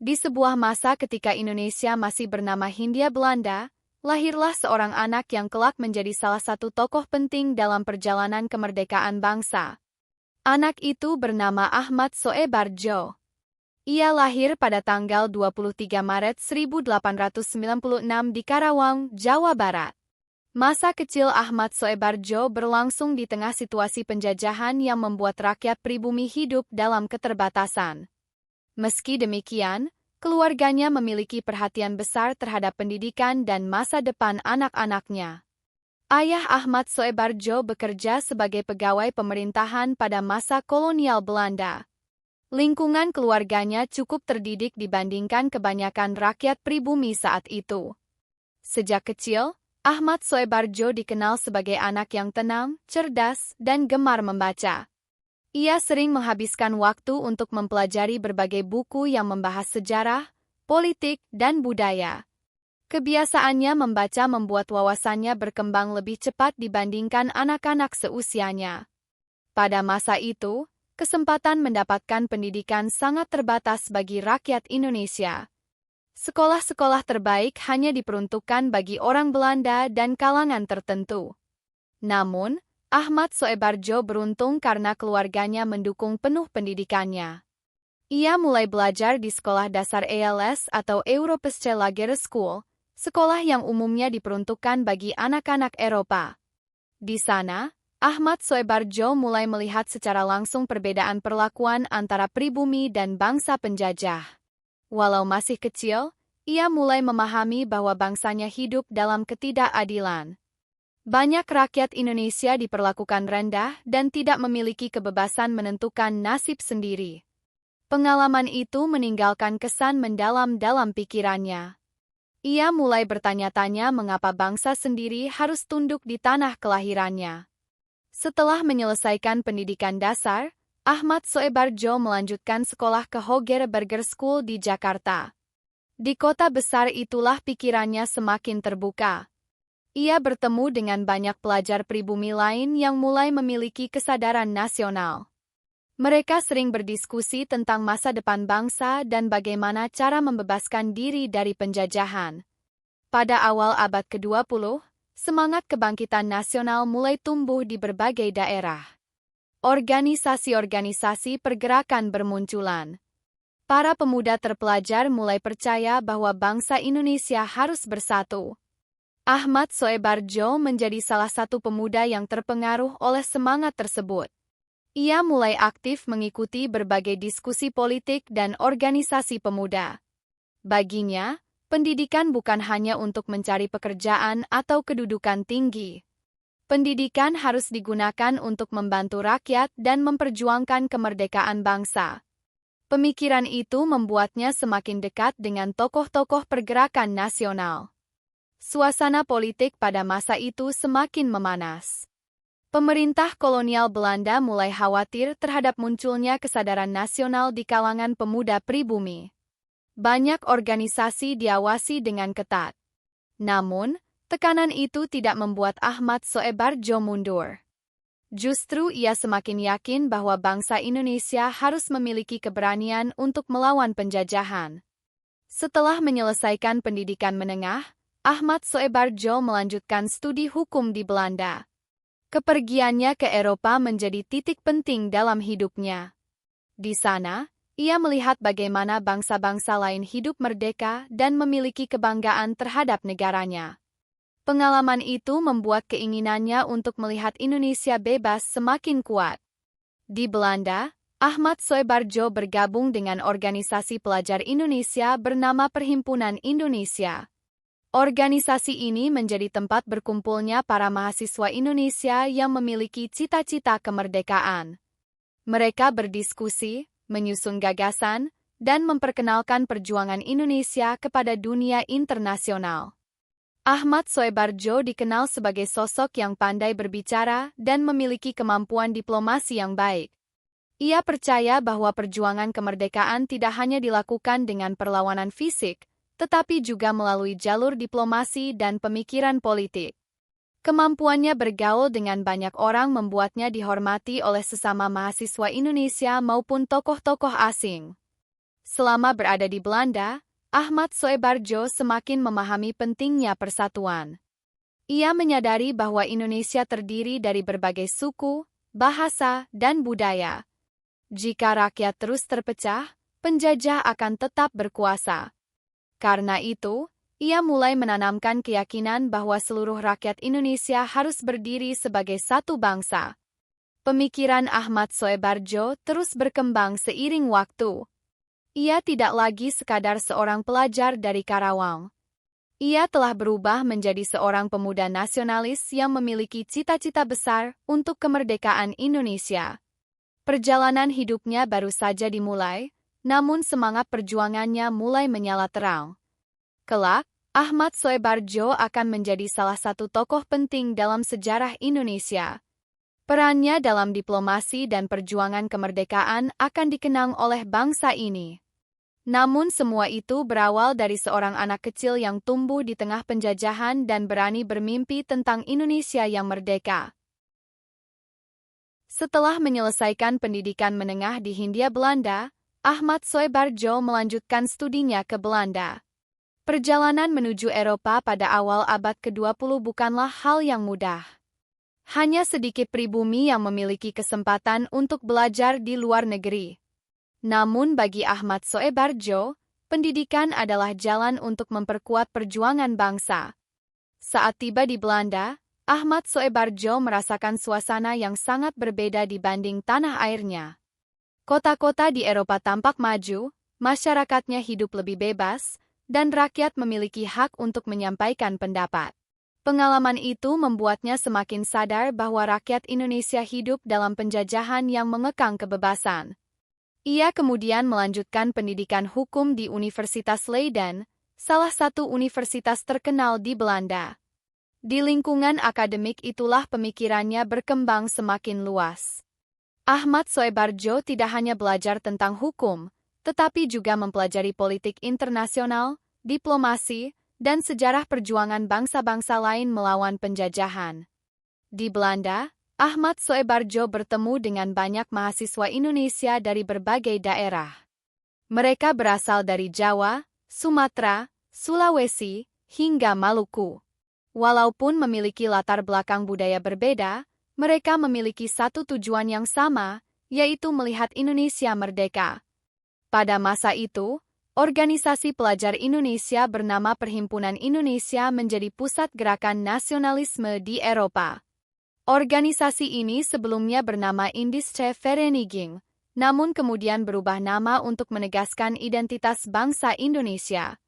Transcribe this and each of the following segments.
Di sebuah masa ketika Indonesia masih bernama Hindia Belanda, lahirlah seorang anak yang kelak menjadi salah satu tokoh penting dalam perjalanan kemerdekaan bangsa. Anak itu bernama Ahmad Soebarjo. Ia lahir pada tanggal 23 Maret 1896 di Karawang, Jawa Barat. Masa kecil Ahmad Soebarjo berlangsung di tengah situasi penjajahan yang membuat rakyat pribumi hidup dalam keterbatasan. Meski demikian, keluarganya memiliki perhatian besar terhadap pendidikan dan masa depan anak-anaknya. Ayah Ahmad Soebarjo bekerja sebagai pegawai pemerintahan pada masa kolonial Belanda. Lingkungan keluarganya cukup terdidik dibandingkan kebanyakan rakyat pribumi saat itu. Sejak kecil, Ahmad Soebarjo dikenal sebagai anak yang tenang, cerdas, dan gemar membaca. Ia sering menghabiskan waktu untuk mempelajari berbagai buku yang membahas sejarah, politik, dan budaya. Kebiasaannya membaca membuat wawasannya berkembang lebih cepat dibandingkan anak-anak seusianya. Pada masa itu, kesempatan mendapatkan pendidikan sangat terbatas bagi rakyat Indonesia. Sekolah-sekolah terbaik hanya diperuntukkan bagi orang Belanda dan kalangan tertentu. Namun, Ahmad Soebarjo beruntung karena keluarganya mendukung penuh pendidikannya. Ia mulai belajar di sekolah dasar ELS atau Europese Lagere School, sekolah yang umumnya diperuntukkan bagi anak-anak Eropa. Di sana, Ahmad Soebarjo mulai melihat secara langsung perbedaan perlakuan antara pribumi dan bangsa penjajah. Walau masih kecil, ia mulai memahami bahwa bangsanya hidup dalam ketidakadilan. Banyak rakyat Indonesia diperlakukan rendah dan tidak memiliki kebebasan menentukan nasib sendiri. Pengalaman itu meninggalkan kesan mendalam dalam pikirannya. Ia mulai bertanya-tanya mengapa bangsa sendiri harus tunduk di tanah kelahirannya. Setelah menyelesaikan pendidikan dasar, Ahmad Soebarjo melanjutkan sekolah ke Hogereberger School di Jakarta. Di kota besar itulah pikirannya semakin terbuka. Ia bertemu dengan banyak pelajar pribumi lain yang mulai memiliki kesadaran nasional. Mereka sering berdiskusi tentang masa depan bangsa dan bagaimana cara membebaskan diri dari penjajahan. Pada awal abad ke-20, semangat kebangkitan nasional mulai tumbuh di berbagai daerah. Organisasi-organisasi pergerakan bermunculan. Para pemuda terpelajar mulai percaya bahwa bangsa Indonesia harus bersatu. Ahmad Soebarjo menjadi salah satu pemuda yang terpengaruh oleh semangat tersebut. Ia mulai aktif mengikuti berbagai diskusi politik dan organisasi pemuda. Baginya, pendidikan bukan hanya untuk mencari pekerjaan atau kedudukan tinggi. Pendidikan harus digunakan untuk membantu rakyat dan memperjuangkan kemerdekaan bangsa. Pemikiran itu membuatnya semakin dekat dengan tokoh-tokoh pergerakan nasional. Suasana politik pada masa itu semakin memanas. Pemerintah kolonial Belanda mulai khawatir terhadap munculnya kesadaran nasional di kalangan pemuda pribumi. Banyak organisasi diawasi dengan ketat. Namun, tekanan itu tidak membuat Ahmad Soebarjo mundur. Justru ia semakin yakin bahwa bangsa Indonesia harus memiliki keberanian untuk melawan penjajahan. Setelah menyelesaikan pendidikan menengah, Ahmad Soebarjo melanjutkan studi hukum di Belanda. Kepergiannya ke Eropa menjadi titik penting dalam hidupnya. Di sana, ia melihat bagaimana bangsa-bangsa lain hidup merdeka dan memiliki kebanggaan terhadap negaranya. Pengalaman itu membuat keinginannya untuk melihat Indonesia bebas semakin kuat. Di Belanda, Ahmad Soebarjo bergabung dengan organisasi pelajar Indonesia bernama Perhimpunan Indonesia. Organisasi ini menjadi tempat berkumpulnya para mahasiswa Indonesia yang memiliki cita-cita kemerdekaan. Mereka berdiskusi, menyusun gagasan, dan memperkenalkan perjuangan Indonesia kepada dunia internasional. Ahmad Soebarjo dikenal sebagai sosok yang pandai berbicara dan memiliki kemampuan diplomasi yang baik. Ia percaya bahwa perjuangan kemerdekaan tidak hanya dilakukan dengan perlawanan fisik, tetapi juga melalui jalur diplomasi dan pemikiran politik. Kemampuannya bergaul dengan banyak orang membuatnya dihormati oleh sesama mahasiswa Indonesia maupun tokoh-tokoh asing. Selama berada di Belanda, Ahmad Soebarjo semakin memahami pentingnya persatuan. Ia menyadari bahwa Indonesia terdiri dari berbagai suku, bahasa, dan budaya. Jika rakyat terus terpecah, penjajah akan tetap berkuasa. Karena itu, ia mulai menanamkan keyakinan bahwa seluruh rakyat Indonesia harus berdiri sebagai satu bangsa. Pemikiran Ahmad Soebarjo terus berkembang seiring waktu. Ia tidak lagi sekadar seorang pelajar dari Karawang. Ia telah berubah menjadi seorang pemuda nasionalis yang memiliki cita-cita besar untuk kemerdekaan Indonesia. Perjalanan hidupnya baru saja dimulai, namun semangat perjuangannya mulai menyala terang. Kelak, Ahmad Soebarjo akan menjadi salah satu tokoh penting dalam sejarah Indonesia. Perannya dalam diplomasi dan perjuangan kemerdekaan akan dikenang oleh bangsa ini. Namun semua itu berawal dari seorang anak kecil yang tumbuh di tengah penjajahan dan berani bermimpi tentang Indonesia yang merdeka. Setelah menyelesaikan pendidikan menengah di Hindia Belanda, Ahmad Soebarjo melanjutkan studinya ke Belanda. Perjalanan menuju Eropa pada awal abad ke-20 bukanlah hal yang mudah. Hanya sedikit pribumi yang memiliki kesempatan untuk belajar di luar negeri. Namun bagi Ahmad Soebarjo, pendidikan adalah jalan untuk memperkuat perjuangan bangsa. Saat tiba di Belanda, Ahmad Soebarjo merasakan suasana yang sangat berbeda dibanding tanah airnya. Kota-kota di Eropa tampak maju, masyarakatnya hidup lebih bebas, dan rakyat memiliki hak untuk menyampaikan pendapat. Pengalaman itu membuatnya semakin sadar bahwa rakyat Indonesia hidup dalam penjajahan yang mengekang kebebasan. Ia kemudian melanjutkan pendidikan hukum di Universitas Leiden, salah satu universitas terkenal di Belanda. Di lingkungan akademik itulah pemikirannya berkembang semakin luas. Ahmad Soebarjo tidak hanya belajar tentang hukum, tetapi juga mempelajari politik internasional, diplomasi, dan sejarah perjuangan bangsa-bangsa lain melawan penjajahan. Di Belanda, Ahmad Soebarjo bertemu dengan banyak mahasiswa Indonesia dari berbagai daerah. Mereka berasal dari Jawa, Sumatera, Sulawesi, hingga Maluku. Walaupun memiliki latar belakang budaya berbeda, mereka memiliki satu tujuan yang sama, yaitu melihat Indonesia merdeka. Pada masa itu, organisasi pelajar Indonesia bernama Perhimpunan Indonesia menjadi pusat gerakan nasionalisme di Eropa. Organisasi ini sebelumnya bernama Indische Vereniging, namun kemudian berubah nama untuk menegaskan identitas bangsa Indonesia.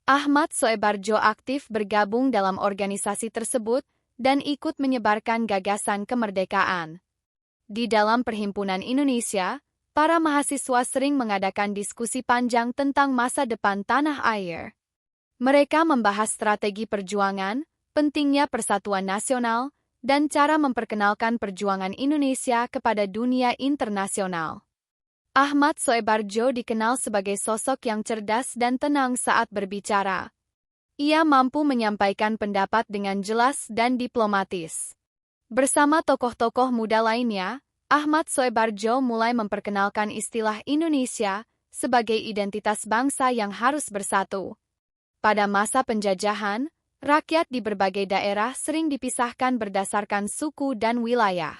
Ahmad Soebarjo aktif bergabung dalam organisasi tersebut dan ikut menyebarkan gagasan kemerdekaan. Di dalam Perhimpunan Indonesia, para mahasiswa sering mengadakan diskusi panjang tentang masa depan tanah air. Mereka membahas strategi perjuangan, pentingnya persatuan nasional, dan cara memperkenalkan perjuangan Indonesia kepada dunia internasional. Ahmad Soebarjo dikenal sebagai sosok yang cerdas dan tenang saat berbicara. Ia mampu menyampaikan pendapat dengan jelas dan diplomatis. Bersama tokoh-tokoh muda lainnya, Ahmad Soebarjo mulai memperkenalkan istilah Indonesia sebagai identitas bangsa yang harus bersatu. Pada masa penjajahan, rakyat di berbagai daerah sering dipisahkan berdasarkan suku dan wilayah.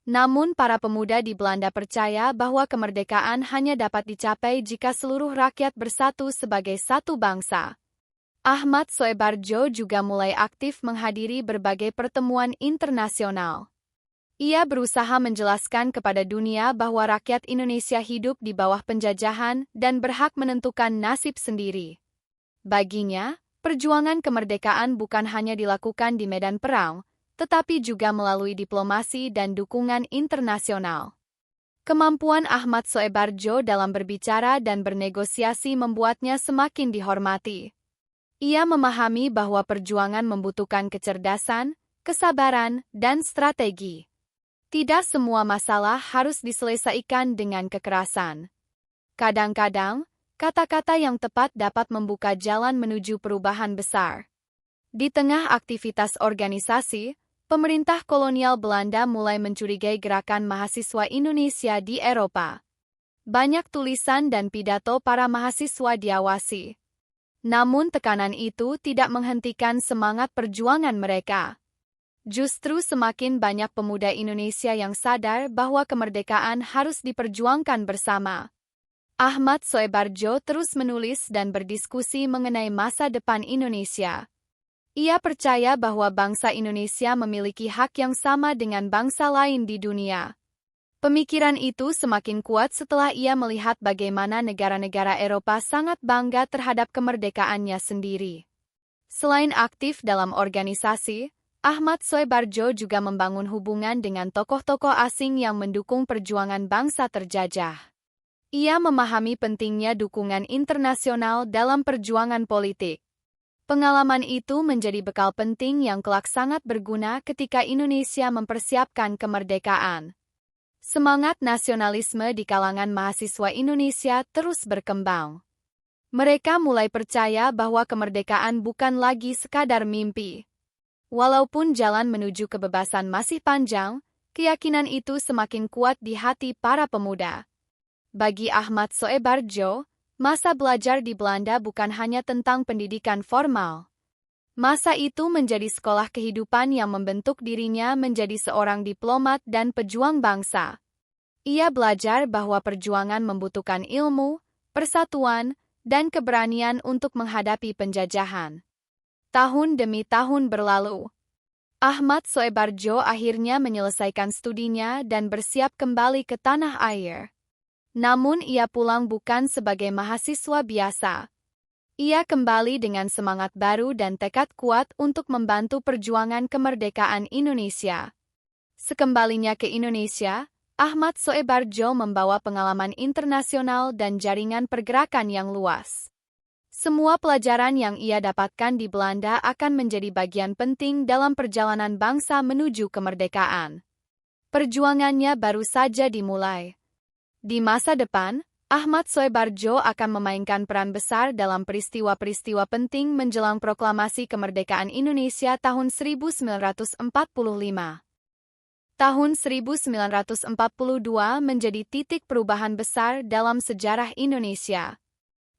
Namun para pemuda di Belanda percaya bahwa kemerdekaan hanya dapat dicapai jika seluruh rakyat bersatu sebagai satu bangsa. Ahmad Soebarjo juga mulai aktif menghadiri berbagai pertemuan internasional. Ia berusaha menjelaskan kepada dunia bahwa rakyat Indonesia hidup di bawah penjajahan dan berhak menentukan nasib sendiri. Baginya, perjuangan kemerdekaan bukan hanya dilakukan di medan perang, tetapi juga melalui diplomasi dan dukungan internasional. Kemampuan Ahmad Soebarjo dalam berbicara dan bernegosiasi membuatnya semakin dihormati. Ia memahami bahwa perjuangan membutuhkan kecerdasan, kesabaran, dan strategi. Tidak semua masalah harus diselesaikan dengan kekerasan. Kadang-kadang, kata-kata yang tepat dapat membuka jalan menuju perubahan besar. Di tengah aktivitas organisasi, pemerintah kolonial Belanda mulai mencurigai gerakan mahasiswa Indonesia di Eropa. Banyak tulisan dan pidato para mahasiswa diawasi. Namun tekanan itu tidak menghentikan semangat perjuangan mereka. Justru semakin banyak pemuda Indonesia yang sadar bahwa kemerdekaan harus diperjuangkan bersama. Ahmad Soebardjo terus menulis dan berdiskusi mengenai masa depan Indonesia. Ia percaya bahwa bangsa Indonesia memiliki hak yang sama dengan bangsa lain di dunia. Pemikiran itu semakin kuat setelah ia melihat bagaimana negara-negara Eropa sangat bangga terhadap kemerdekaannya sendiri. Selain aktif dalam organisasi, Ahmad Soebardjo juga membangun hubungan dengan tokoh-tokoh asing yang mendukung perjuangan bangsa terjajah. Ia memahami pentingnya dukungan internasional dalam perjuangan politik. Pengalaman itu menjadi bekal penting yang kelak sangat berguna ketika Indonesia mempersiapkan kemerdekaan. Semangat nasionalisme di kalangan mahasiswa Indonesia terus berkembang. Mereka mulai percaya bahwa kemerdekaan bukan lagi sekadar mimpi. Walaupun jalan menuju kebebasan masih panjang, keyakinan itu semakin kuat di hati para pemuda. Bagi Ahmad Soebardjo, masa belajar di Belanda bukan hanya tentang pendidikan formal. Masa itu menjadi sekolah kehidupan yang membentuk dirinya menjadi seorang diplomat dan pejuang bangsa. Ia belajar bahwa perjuangan membutuhkan ilmu, persatuan, dan keberanian untuk menghadapi penjajahan. Tahun demi tahun berlalu. Ahmad Soebardjo akhirnya menyelesaikan studinya dan bersiap kembali ke tanah air. Namun ia pulang bukan sebagai mahasiswa biasa. Ia kembali dengan semangat baru dan tekad kuat untuk membantu perjuangan kemerdekaan Indonesia. Sekembalinya ke Indonesia, Ahmad Soebardjo membawa pengalaman internasional dan jaringan pergerakan yang luas. Semua pelajaran yang ia dapatkan di Belanda akan menjadi bagian penting dalam perjalanan bangsa menuju kemerdekaan. Perjuangannya baru saja dimulai. Di masa depan, Ahmad Soebardjo akan memainkan peran besar dalam peristiwa-peristiwa penting menjelang proklamasi kemerdekaan Indonesia tahun 1945. Tahun 1942 menjadi titik perubahan besar dalam sejarah Indonesia.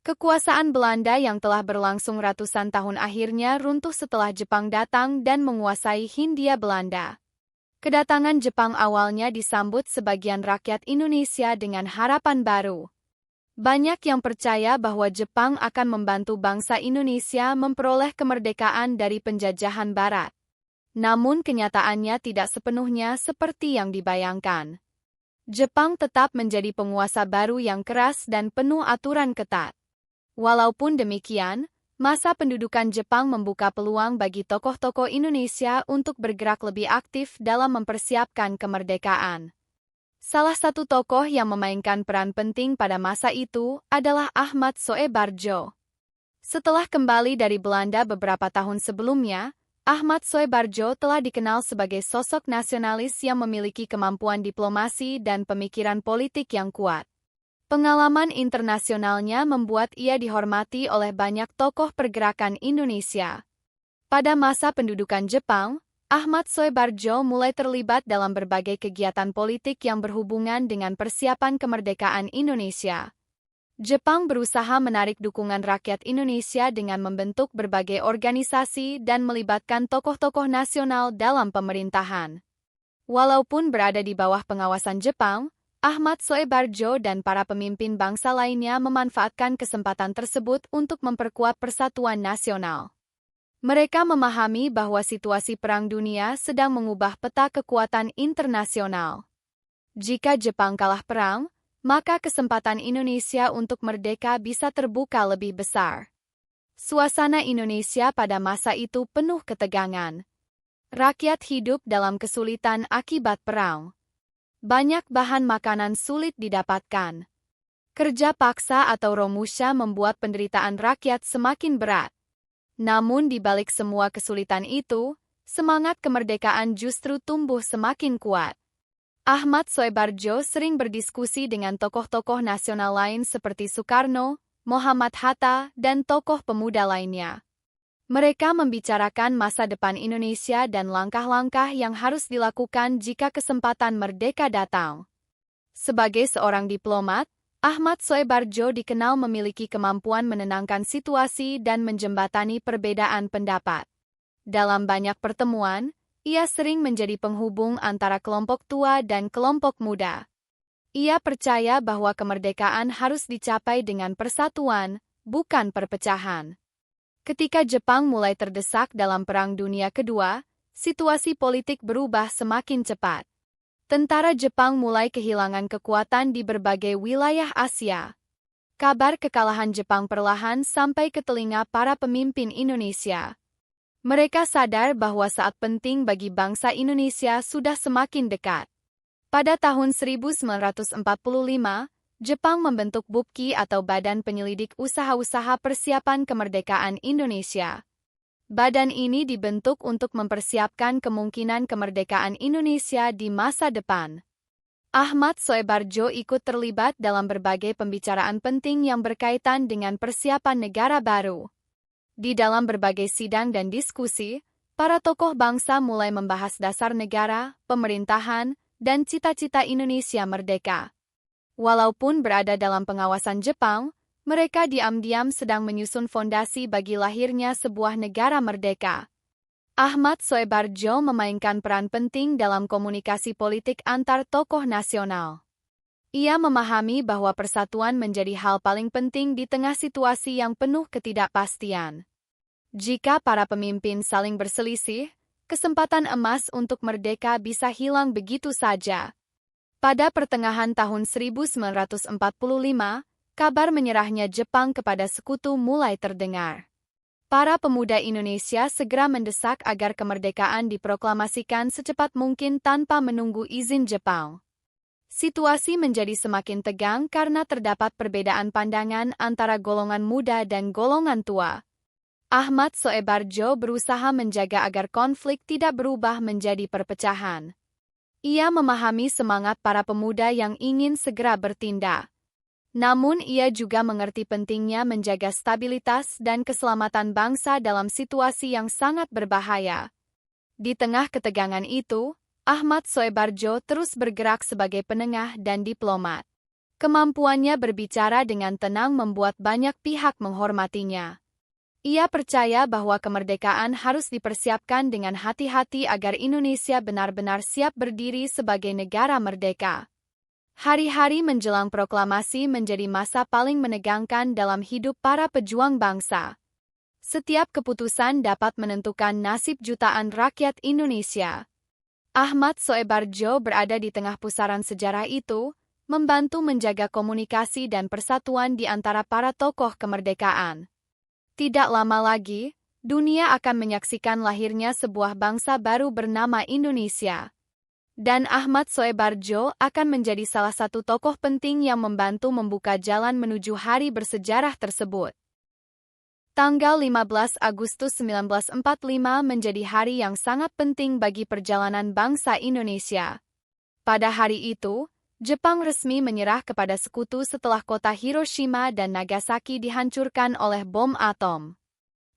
Kekuasaan Belanda yang telah berlangsung ratusan tahun akhirnya runtuh setelah Jepang datang dan menguasai Hindia Belanda. Kedatangan Jepang awalnya disambut sebagian rakyat Indonesia dengan harapan baru. Banyak yang percaya bahwa Jepang akan membantu bangsa Indonesia memperoleh kemerdekaan dari penjajahan Barat. Namun kenyataannya tidak sepenuhnya seperti yang dibayangkan. Jepang tetap menjadi penguasa baru yang keras dan penuh aturan ketat. Walaupun demikian, masa pendudukan Jepang membuka peluang bagi tokoh-tokoh Indonesia untuk bergerak lebih aktif dalam mempersiapkan kemerdekaan. Salah satu tokoh yang memainkan peran penting pada masa itu adalah Ahmad Soebardjo. Setelah kembali dari Belanda beberapa tahun sebelumnya, Ahmad Soebardjo telah dikenal sebagai sosok nasionalis yang memiliki kemampuan diplomasi dan pemikiran politik yang kuat. Pengalaman internasionalnya membuat ia dihormati oleh banyak tokoh pergerakan Indonesia. Pada masa pendudukan Jepang, Ahmad Soebardjo mulai terlibat dalam berbagai kegiatan politik yang berhubungan dengan persiapan kemerdekaan Indonesia. Jepang berusaha menarik dukungan rakyat Indonesia dengan membentuk berbagai organisasi dan melibatkan tokoh-tokoh nasional dalam pemerintahan. Walaupun berada di bawah pengawasan Jepang, Ahmad Soebardjo dan para pemimpin bangsa lainnya memanfaatkan kesempatan tersebut untuk memperkuat persatuan nasional. Mereka memahami bahwa situasi Perang Dunia sedang mengubah peta kekuatan internasional. Jika Jepang kalah perang, maka kesempatan Indonesia untuk merdeka bisa terbuka lebih besar. Suasana Indonesia pada masa itu penuh ketegangan. Rakyat hidup dalam kesulitan akibat perang. Banyak bahan makanan sulit didapatkan. Kerja paksa atau romusha membuat penderitaan rakyat semakin berat. Namun di balik semua kesulitan itu, semangat kemerdekaan justru tumbuh semakin kuat. Ahmad Soebardjo sering berdiskusi dengan tokoh-tokoh nasional lain seperti Soekarno, Muhammad Hatta, dan tokoh pemuda lainnya. Mereka membicarakan masa depan Indonesia dan langkah-langkah yang harus dilakukan jika kesempatan merdeka datang. Sebagai seorang diplomat, Ahmad Soebarjo dikenal memiliki kemampuan menenangkan situasi dan menjembatani perbedaan pendapat. Dalam banyak pertemuan, ia sering menjadi penghubung antara kelompok tua dan kelompok muda. Ia percaya bahwa kemerdekaan harus dicapai dengan persatuan, bukan perpecahan. Ketika Jepang mulai terdesak dalam Perang Dunia Kedua, situasi politik berubah semakin cepat. Tentara Jepang mulai kehilangan kekuatan di berbagai wilayah Asia. Kabar kekalahan Jepang perlahan sampai ke telinga para pemimpin Indonesia. Mereka sadar bahwa saat penting bagi bangsa Indonesia sudah semakin dekat. Pada tahun 1945, Jepang membentuk BUPKI atau Badan Penyelidik Usaha-Usaha Persiapan Kemerdekaan Indonesia. Badan ini dibentuk untuk mempersiapkan kemungkinan kemerdekaan Indonesia di masa depan. Ahmad Soebarjo ikut terlibat dalam berbagai pembicaraan penting yang berkaitan dengan persiapan negara baru. Di dalam berbagai sidang dan diskusi, para tokoh bangsa mulai membahas dasar negara, pemerintahan, dan cita-cita Indonesia merdeka. Walaupun berada dalam pengawasan Jepang, mereka diam-diam sedang menyusun fondasi bagi lahirnya sebuah negara merdeka. Ahmad Soebarjo memainkan peran penting dalam komunikasi politik antar tokoh nasional. Ia memahami bahwa persatuan menjadi hal paling penting di tengah situasi yang penuh ketidakpastian. Jika para pemimpin saling berselisih, kesempatan emas untuk merdeka bisa hilang begitu saja. Pada pertengahan tahun 1945, kabar menyerahnya Jepang kepada sekutu mulai terdengar. Para pemuda Indonesia segera mendesak agar kemerdekaan diproklamasikan secepat mungkin tanpa menunggu izin Jepang. Situasi menjadi semakin tegang karena terdapat perbedaan pandangan antara golongan muda dan golongan tua. Ahmad Soebarjo berusaha menjaga agar konflik tidak berubah menjadi perpecahan. Ia memahami semangat para pemuda yang ingin segera bertindak. Namun ia juga mengerti pentingnya menjaga stabilitas dan keselamatan bangsa dalam situasi yang sangat berbahaya. Di tengah ketegangan itu, Ahmad Soebarjo terus bergerak sebagai penengah dan diplomat. Kemampuannya berbicara dengan tenang membuat banyak pihak menghormatinya. Ia percaya bahwa kemerdekaan harus dipersiapkan dengan hati-hati agar Indonesia benar-benar siap berdiri sebagai negara merdeka. Hari-hari menjelang proklamasi menjadi masa paling menegangkan dalam hidup para pejuang bangsa. Setiap keputusan dapat menentukan nasib jutaan rakyat Indonesia. Ahmad Soebarjo berada di tengah pusaran sejarah itu, membantu menjaga komunikasi dan persatuan di antara para tokoh kemerdekaan. Tidak lama lagi, dunia akan menyaksikan lahirnya sebuah bangsa baru bernama Indonesia. Dan Ahmad Soebarjo akan menjadi salah satu tokoh penting yang membantu membuka jalan menuju hari bersejarah tersebut. Tanggal 15 Agustus 1945 menjadi hari yang sangat penting bagi perjalanan bangsa Indonesia. Pada hari itu, Jepang resmi menyerah kepada sekutu setelah kota Hiroshima dan Nagasaki dihancurkan oleh bom atom.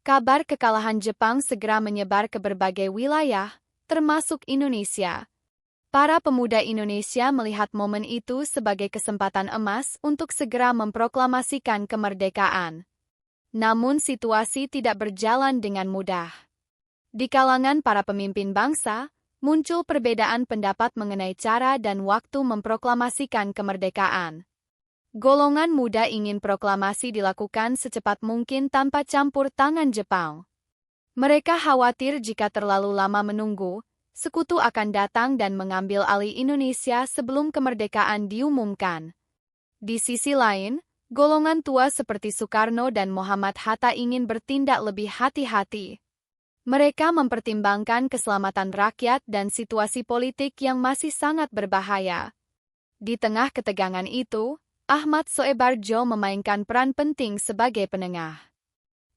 Kabar kekalahan Jepang segera menyebar ke berbagai wilayah, termasuk Indonesia. Para pemuda Indonesia melihat momen itu sebagai kesempatan emas untuk segera memproklamasikan kemerdekaan. Namun situasi tidak berjalan dengan mudah. Di kalangan para pemimpin bangsa, muncul perbedaan pendapat mengenai cara dan waktu memproklamasikan kemerdekaan. Golongan muda ingin proklamasi dilakukan secepat mungkin tanpa campur tangan Jepang. Mereka khawatir jika terlalu lama menunggu, sekutu akan datang dan mengambil alih Indonesia sebelum kemerdekaan diumumkan. Di sisi lain, golongan tua seperti Soekarno dan Muhammad Hatta ingin bertindak lebih hati-hati. Mereka mempertimbangkan keselamatan rakyat dan situasi politik yang masih sangat berbahaya. Di tengah ketegangan itu, Ahmad Soebarjo memainkan peran penting sebagai penengah.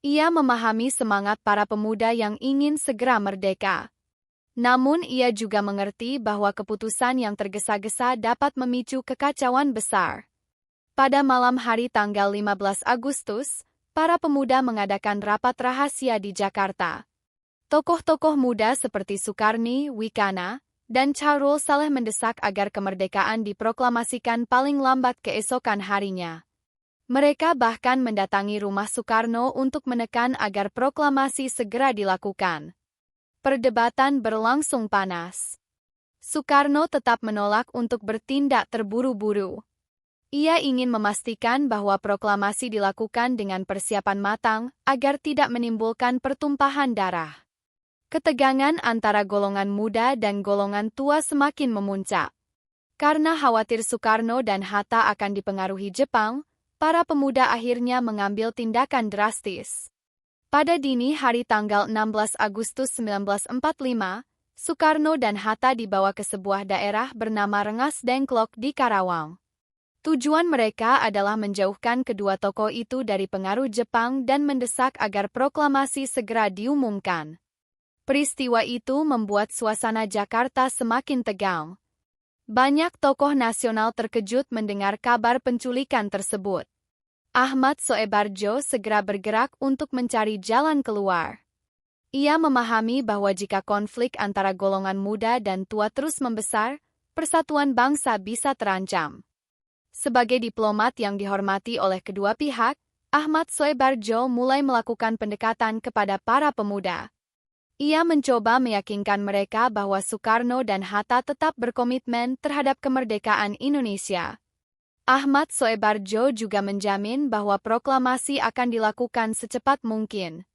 Ia memahami semangat para pemuda yang ingin segera merdeka. Namun ia juga mengerti bahwa keputusan yang tergesa-gesa dapat memicu kekacauan besar. Pada malam hari tanggal 15 Agustus, para pemuda mengadakan rapat rahasia di Jakarta. Tokoh-tokoh muda seperti Soekarni, Wikana, dan Chahrul Saleh mendesak agar kemerdekaan diproklamasikan paling lambat keesokan harinya. Mereka bahkan mendatangi rumah Soekarno untuk menekan agar proklamasi segera dilakukan. Perdebatan berlangsung panas. Soekarno tetap menolak untuk bertindak terburu-buru. Ia ingin memastikan bahwa proklamasi dilakukan dengan persiapan matang agar tidak menimbulkan pertumpahan darah. Ketegangan antara golongan muda dan golongan tua semakin memuncak. Karena khawatir Soekarno dan Hatta akan dipengaruhi Jepang, para pemuda akhirnya mengambil tindakan drastis. Pada dini hari tanggal 16 Agustus 1945, Soekarno dan Hatta dibawa ke sebuah daerah bernama Rengas Dengklok di Karawang. Tujuan mereka adalah menjauhkan kedua tokoh itu dari pengaruh Jepang dan mendesak agar proklamasi segera diumumkan. Peristiwa itu membuat suasana Jakarta semakin tegang. Banyak tokoh nasional terkejut mendengar kabar penculikan tersebut. Ahmad Soebardjo segera bergerak untuk mencari jalan keluar. Ia memahami bahwa jika konflik antara golongan muda dan tua terus membesar, persatuan bangsa bisa terancam. Sebagai diplomat yang dihormati oleh kedua pihak, Ahmad Soebardjo mulai melakukan pendekatan kepada para pemuda. Ia mencoba meyakinkan mereka bahwa Soekarno dan Hatta tetap berkomitmen terhadap kemerdekaan Indonesia. Ahmad Soebardjo juga menjamin bahwa proklamasi akan dilakukan secepat mungkin.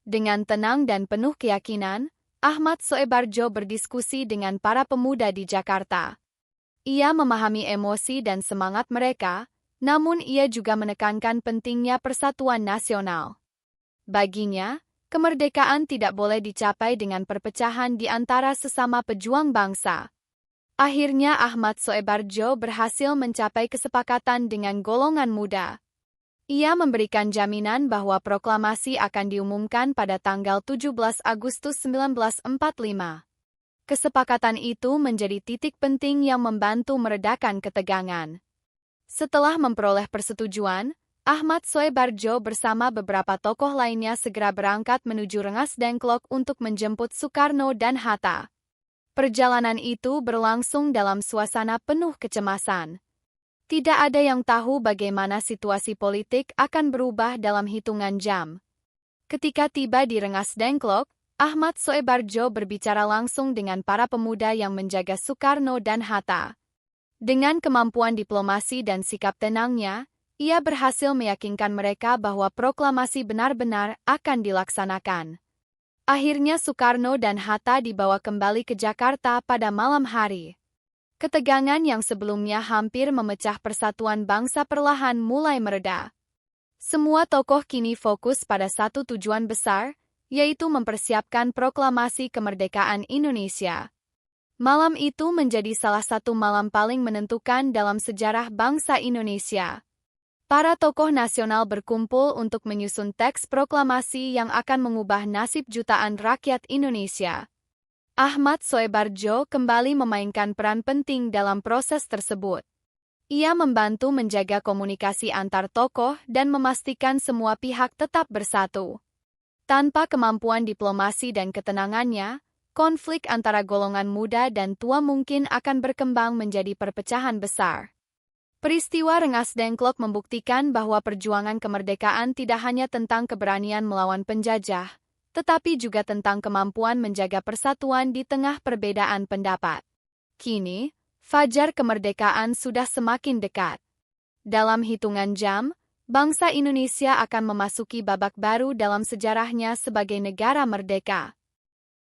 Dengan tenang dan penuh keyakinan, Ahmad Soebardjo berdiskusi dengan para pemuda di Jakarta. Ia memahami emosi dan semangat mereka, namun ia juga menekankan pentingnya persatuan nasional. Baginya, kemerdekaan tidak boleh dicapai dengan perpecahan di antara sesama pejuang bangsa. Akhirnya Ahmad Soebardjo berhasil mencapai kesepakatan dengan golongan muda. Ia memberikan jaminan bahwa proklamasi akan diumumkan pada tanggal 17 Agustus 1945. Kesepakatan itu menjadi titik penting yang membantu meredakan ketegangan. Setelah memperoleh persetujuan, Ahmad Soebardjo bersama beberapa tokoh lainnya segera berangkat menuju Rengas Dengklok untuk menjemput Soekarno dan Hatta. Perjalanan itu berlangsung dalam suasana penuh kecemasan. Tidak ada yang tahu bagaimana situasi politik akan berubah dalam hitungan jam. Ketika tiba di Rengas Dengklok, Ahmad Soebardjo berbicara langsung dengan para pemuda yang menjaga Soekarno dan Hatta. Dengan kemampuan diplomasi dan sikap tenangnya, ia berhasil meyakinkan mereka bahwa proklamasi benar-benar akan dilaksanakan. Akhirnya Soekarno dan Hatta dibawa kembali ke Jakarta pada malam hari. Ketegangan yang sebelumnya hampir memecah persatuan bangsa perlahan mulai mereda. Semua tokoh kini fokus pada satu tujuan besar, yaitu mempersiapkan proklamasi kemerdekaan Indonesia. Malam itu menjadi salah satu malam paling menentukan dalam sejarah bangsa Indonesia. Para tokoh nasional berkumpul untuk menyusun teks proklamasi yang akan mengubah nasib jutaan rakyat Indonesia. Ahmad Soebardjo kembali memainkan peran penting dalam proses tersebut. Ia membantu menjaga komunikasi antar tokoh dan memastikan semua pihak tetap bersatu. Tanpa kemampuan diplomasi dan ketenangannya, konflik antara golongan muda dan tua mungkin akan berkembang menjadi perpecahan besar. Peristiwa Rengas Dengklok membuktikan bahwa perjuangan kemerdekaan tidak hanya tentang keberanian melawan penjajah, tetapi juga tentang kemampuan menjaga persatuan di tengah perbedaan pendapat. Kini, fajar kemerdekaan sudah semakin dekat. Dalam hitungan jam, bangsa Indonesia akan memasuki babak baru dalam sejarahnya sebagai negara merdeka.